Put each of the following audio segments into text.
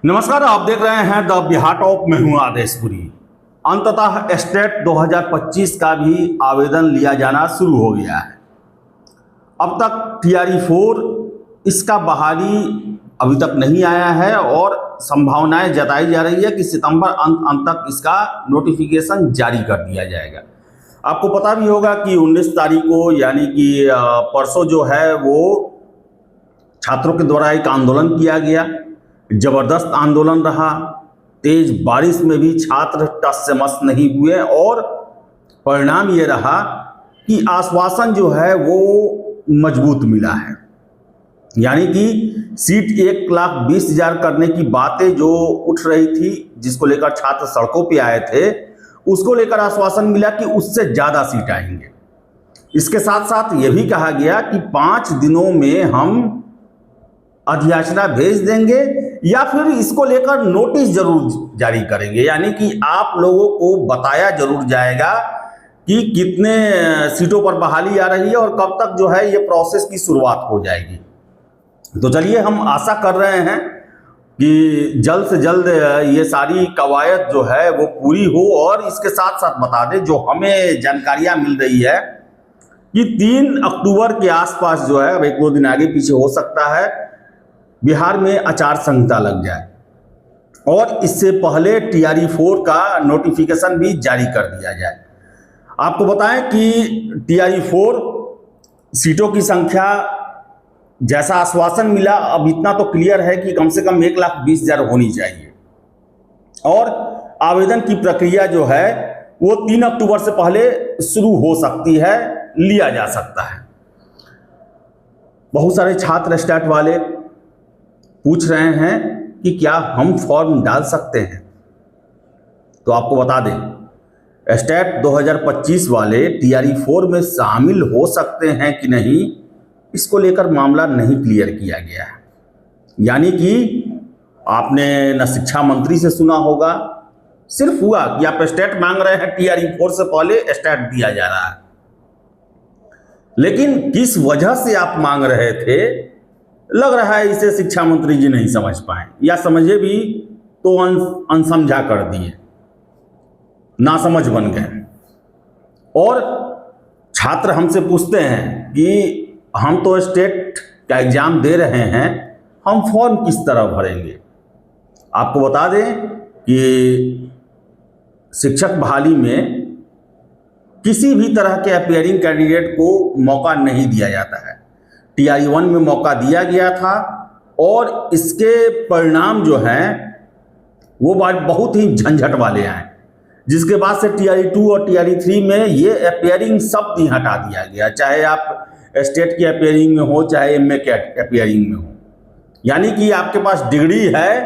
नमस्कार, आप देख रहे हैं द बिहार टॉप। मैं हूं आदेशपुरी। अंततः स्टेट 2025 का भी आवेदन लिया जाना शुरू हो गया है। अब तक TRE-4 इसका बहाली अभी तक नहीं आया है और संभावनाएं जताई जा रही है कि सितंबर अंत तक इसका नोटिफिकेशन जारी कर दिया जाएगा। आपको पता भी होगा कि 19 तारीख को यानी कि परसों जो है वो छात्रों के द्वारा एक आंदोलन किया गया। जबरदस्त आंदोलन रहा। तेज बारिश में भी छात्र टस से मस नहीं हुए और परिणाम ये रहा कि आश्वासन जो है वो मजबूत मिला है। यानी कि सीट 1,20,000 करने की बातें जो उठ रही थी, जिसको लेकर छात्र सड़कों पे आए थे, उसको लेकर आश्वासन मिला कि उससे ज़्यादा सीट आएंगे। इसके साथ साथ ये भी कहा गया कि 5 दिनों में हम अधियाचना भेज देंगे या फिर इसको लेकर नोटिस जरूर जारी करेंगे। यानी कि आप लोगों को बताया जरूर जाएगा कि कितने सीटों पर बहाली आ रही है और कब तक जो है ये प्रोसेस की शुरुआत हो जाएगी। तो चलिए, हम आशा कर रहे हैं कि जल्द से जल्द ये सारी कवायद जो है वो पूरी हो। और इसके साथ साथ बता दें, जो हमें जानकारियां मिल रही है कि 3 अक्टूबर के आसपास जो है, अब 1-2 दिन आगे पीछे हो सकता है, बिहार में आचार संहिता लग जाए और इससे पहले TRE-4 का नोटिफिकेशन भी जारी कर दिया जाए। आपको बताएं कि TRE-4 सीटों की संख्या जैसा आश्वासन मिला, अब इतना तो क्लियर है कि कम से कम 1,20,000 होनी चाहिए। और आवेदन की प्रक्रिया जो है वो 3 अक्टूबर से पहले शुरू हो सकती है, लिया जा सकता है। बहुत सारे छात्र स्टेट वाले पूछ रहे हैं कि क्या हम फॉर्म डाल सकते हैं। तो आपको बता दें, स्टेट 2025 वाले TRE-4 में शामिल हो सकते हैं कि नहीं, इसको लेकर मामला नहीं क्लियर किया गया है। यानी कि आपने न शिक्षा मंत्री से सुना होगा, सिर्फ हुआ कि आप स्टेट मांग रहे हैं, TRE-4 से पहले स्टेट दिया जा रहा है। लेकिन किस वजह से आप मांग रहे थे, लग रहा है इसे शिक्षा मंत्री जी नहीं समझ पाए, या समझे भी तो अनसमझा कर दिए, नासमझ बन गए। और छात्र हमसे पूछते हैं कि हम तो स्टेट का एग्जाम दे रहे हैं, हम फॉर्म किस तरह भरेंगे। आपको बता दें कि शिक्षक बहाली में किसी भी तरह के अपीयरिंग कैंडिडेट को मौका नहीं दिया जाता है। TRE-1 में मौका दिया गया था और इसके परिणाम जो हैं वो बहुत ही झंझट वाले आए, जिसके बाद से TRE-2 और TRE-3 में ये अपीयरिंग शब्द ही हटा दिया गया। चाहे आप स्टेट की अपीयरिंग में हो, चाहे MA के अपीयरिंग में हो, यानी कि आपके पास डिग्री है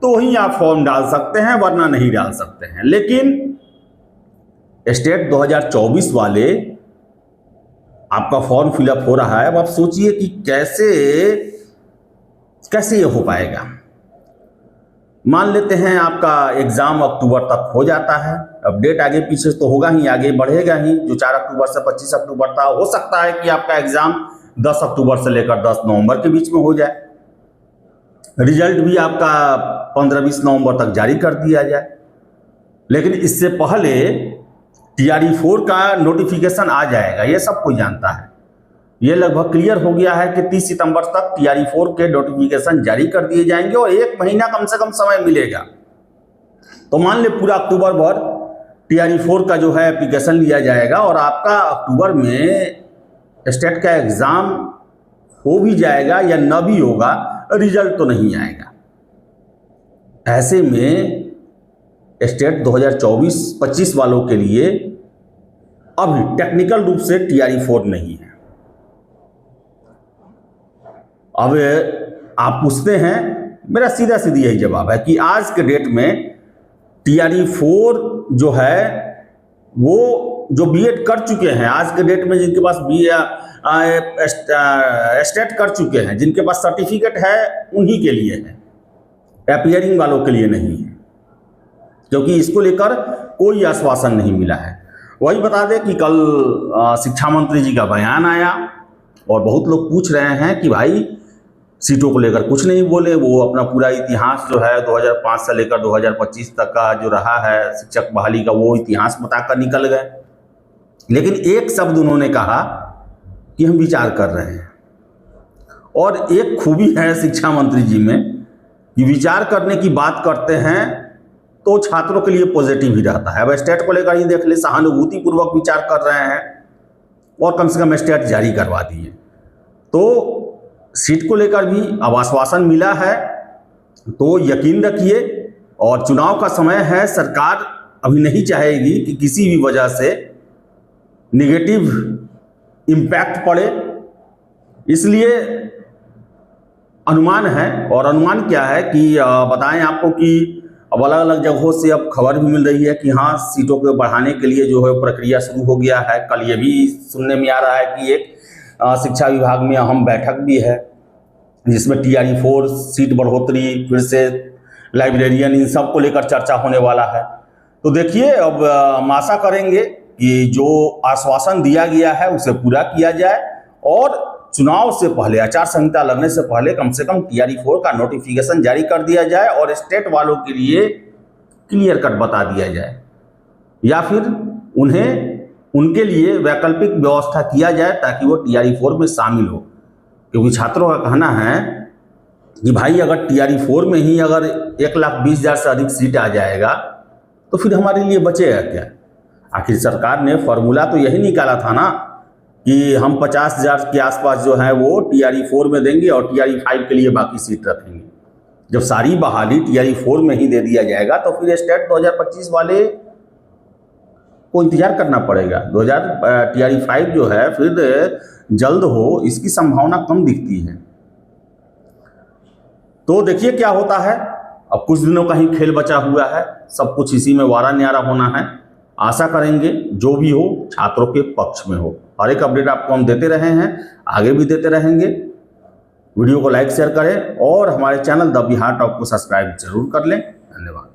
तो ही आप फॉर्म डाल सकते हैं, वरना नहीं डाल सकते हैं। लेकिन स्टेट 2024 वाले आपका फॉर्म फिलअप हो रहा है। अब आप सोचिए कि कैसे ये हो पाएगा। मान लेते हैं आपका एग्जाम अक्टूबर तक हो जाता है, अब डेट आगे पीछे तो होगा ही, आगे बढ़ेगा ही। जो 4 अक्टूबर से 25 अक्टूबर था, हो सकता है कि आपका एग्जाम 10 अक्टूबर से लेकर 10 नवंबर के बीच में हो जाए। रिजल्ट भी आपका 15-20 नवंबर तक जारी कर दिया जाए। लेकिन इससे पहले TRE-4 का नोटिफिकेशन आ जाएगा, ये सब कोई जानता है। ये लगभग क्लियर हो गया है कि 30 सितंबर तक TRE-4 के नोटिफिकेशन जारी कर दिए जाएंगे और 1 महीना कम से कम समय मिलेगा। तो मान ले पूरा अक्टूबर भर TRE-4 का जो है एप्लीकेशन लिया जाएगा और आपका अक्टूबर में स्टेट का एग्जाम हो भी जाएगा या न भी होगा, रिजल्ट तो नहीं आएगा। ऐसे में स्टेट 2024-25 वालों के लिए अभी टेक्निकल रूप से TRE-4 नहीं है। अब आप पूछते हैं, मेरा सीधा सीधी यही जवाब है कि आज के डेट में TRE-4 जो है वो जो BEd कर चुके हैं, आज के डेट में जिनके पास स्टेट कर चुके हैं, जिनके पास सर्टिफिकेट है, उन्हीं के लिए है, अपीयरिंग वालों के लिए नहीं है, क्योंकि इसको लेकर कोई आश्वासन नहीं मिला है। वही बता दें कि कल शिक्षा मंत्री जी का बयान आया और बहुत लोग पूछ रहे हैं कि भाई सीटों को लेकर कुछ नहीं बोले। वो अपना पूरा इतिहास जो है 2005 से लेकर 2025 तक का जो रहा है शिक्षक बहाली का, वो इतिहास बताकर निकल गए। लेकिन एक शब्द उन्होंने कहा कि हम विचार कर रहे हैं। और एक खूबी है शिक्षा मंत्री जी में कि विचार करने की बात करते हैं तो छात्रों के लिए पॉजिटिव ही रहता है। अब स्टेट को लेकर ही देख ले, सहानुभूतिपूर्वक विचार कर रहे हैं और कम से कम स्टेट जारी करवा दिए। तो सीट को लेकर भी अब आश्वासन मिला है, तो यकीन रखिए। और चुनाव का समय है, सरकार अभी नहीं चाहेगी कि किसी भी वजह से निगेटिव इम्पैक्ट पड़े, इसलिए अनुमान है। और अनुमान क्या है कि बताएं आपको कि अब अलग अलग जगहों से अब खबर भी मिल रही है कि हाँ, सीटों को बढ़ाने के लिए जो है प्रक्रिया शुरू हो गया है। कल ये भी सुनने में आ रहा है कि एक शिक्षा विभाग में अहम बैठक भी है, जिसमें TRE 4 सीट बढ़ोतरी, फिर से लाइब्रेरियन, इन सब को लेकर चर्चा होने वाला है। तो देखिए, अब हम आशा करेंगे कि जो आश्वासन दिया गया है उसे पूरा किया जाए और चुनाव से पहले, आचार संहिता लगने से पहले कम से कम TRE 4 का नोटिफिकेशन जारी कर दिया जाए और स्टेट वालों के लिए क्लियर कट बता दिया जाए, या फिर उन्हें उनके लिए वैकल्पिक व्यवस्था किया जाए ताकि वो TRE 4 में शामिल हो। क्योंकि छात्रों का कहना है कि भाई, अगर TRE 4 में ही अगर 1,20,000 से अधिक सीट आ जाएगा तो फिर हमारे लिए बचेगा क्या? आखिर सरकार ने फॉर्मूला तो यही निकाला था ना कि हम 50,000 के आसपास जो है वो TRE 4 में देंगे और TRE 5 के लिए बाकी सीट रखेंगे। जब सारी बहाली TRE 4 में ही दे दिया जाएगा तो फिर स्टेट 2025 वाले को इंतजार करना पड़ेगा। TRE 5 जो है फिर जल्द हो, इसकी संभावना कम दिखती है। तो देखिए क्या होता है। अब कुछ दिनों का ही खेल बचा हुआ है, सब कुछ इसी में वारा न्यारा होना है। आशा करेंगे जो भी हो छात्रों के पक्ष में हो। हर एक अपडेट आपको हम देते रहे हैं, आगे भी देते रहेंगे। वीडियो को लाइक शेयर करें और हमारे चैनल द बिहार टॉप को सब्सक्राइब जरूर कर लें। धन्यवाद।